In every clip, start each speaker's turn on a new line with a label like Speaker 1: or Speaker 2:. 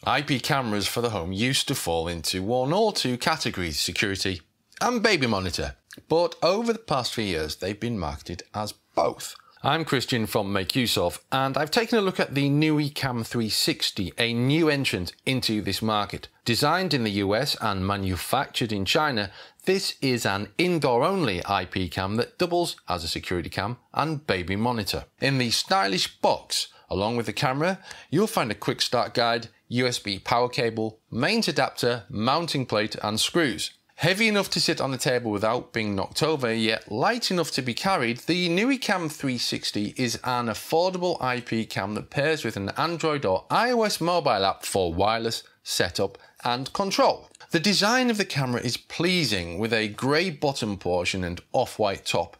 Speaker 1: IP cameras for the home used to fall into one or two categories: security and baby monitor. But over the past few years, they've been marketed as both. I'm Christian from Make Use Of, and I've taken a look at the Nooie Cam 360, a new entrant into this market. Designed in the US and manufactured in China, this is an indoor-only IP cam that doubles as a security cam and baby monitor. In the stylish box, along with the camera, you'll find a quick start guide, USB power cable, mains adapter, mounting plate and screws. Heavy enough to sit on the table without being knocked over, yet light enough to be carried, the Nooie Cam 360 is an affordable IP cam that pairs with an Android or iOS mobile app for wireless setup and control. The design of the camera is pleasing, with a grey bottom portion and off-white top.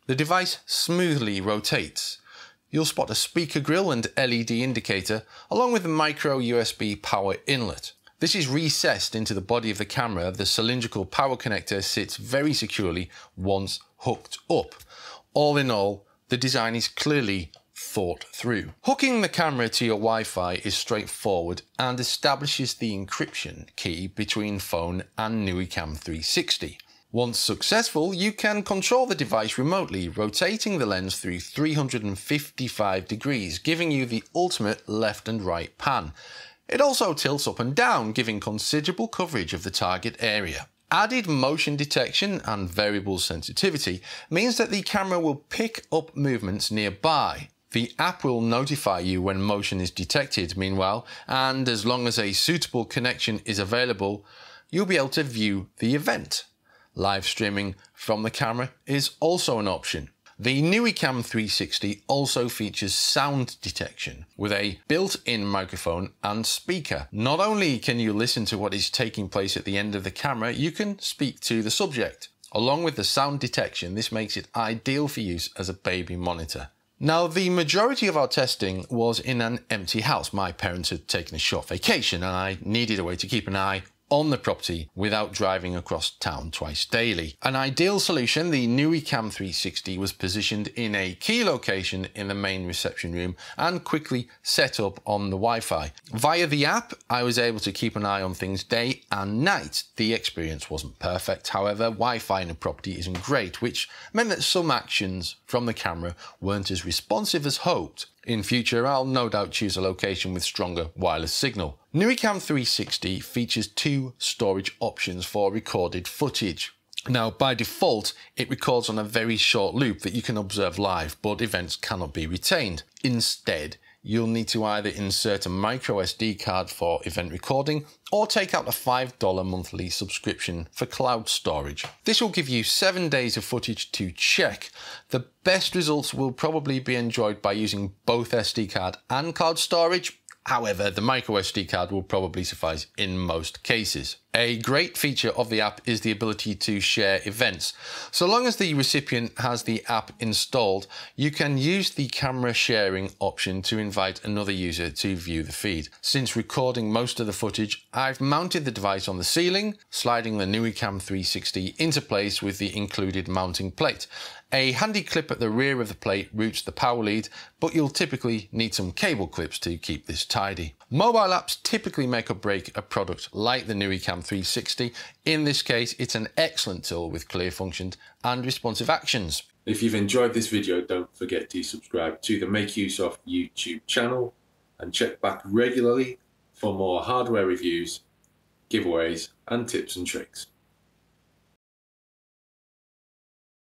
Speaker 1: The device smoothly rotates. You'll spot a speaker grille and LED indicator, along with a micro USB power inlet. This is recessed into the body of the camera. The cylindrical power connector sits very securely once hooked up. All in all, the design is clearly thought through. Hooking the camera to your Wi-Fi is straightforward and establishes the encryption key between phone and Nooie Cam 360. Once successful, you can control the device remotely, rotating the lens through 355 degrees, giving you the ultimate left and right pan. It also tilts up and down, giving considerable coverage of the target area. Added motion detection and variable sensitivity means that the camera will pick up movements nearby. The app will notify you when motion is detected, meanwhile, and as long as a suitable connection is available, you'll be able to view the event. Live streaming from the camera is also an option. The Nooie Cam 360 also features sound detection with a built-in microphone and speaker. Not only can you listen to what is taking place at the end of the camera, you can speak to the subject. Along with the sound detection, this makes it ideal for use as a baby monitor. Now, the majority of our testing was in an empty house. My parents had taken a short vacation and I needed a way to keep an eye on the property without driving across town twice daily. An ideal solution, the Nooie Cam 360 was positioned in a key location in the main reception room and quickly set up on the Wi-Fi. Via the app, I was able to keep an eye on things day and night. The experience wasn't perfect, however. Wi-Fi in a property isn't great, which meant that some actions from the camera weren't as responsive as hoped. In future, I'll no doubt choose a location with stronger wireless signal. Nooie Cam 360 features two storage options for recorded footage. Now, by default, it records on a very short loop that you can observe live, but events cannot be retained. Instead, you'll need to either insert a micro SD card for event recording or take out a $5 monthly subscription for cloud storage. This will give you 7 days of footage to check. The best results will probably be enjoyed by using both SD card and cloud storage. However, the micro SD card will probably suffice in most cases. A great feature of the app is the ability to share events. So long as the recipient has the app installed, you can use the camera sharing option to invite another user to view the feed. Since recording most of the footage, I've mounted the device on the ceiling, sliding the Nooie Cam 360 into place with the included mounting plate. A handy clip at the rear of the plate routes the power lead, but you'll typically need some cable clips to keep this tidy. Mobile apps typically make or break a product like the Nooie Cam 360. In this case, it's an excellent tool with clear functions and responsive actions.
Speaker 2: If you've enjoyed this video, don't forget to subscribe to the Make Use Of YouTube channel and check back regularly for more hardware reviews, giveaways and tips and tricks.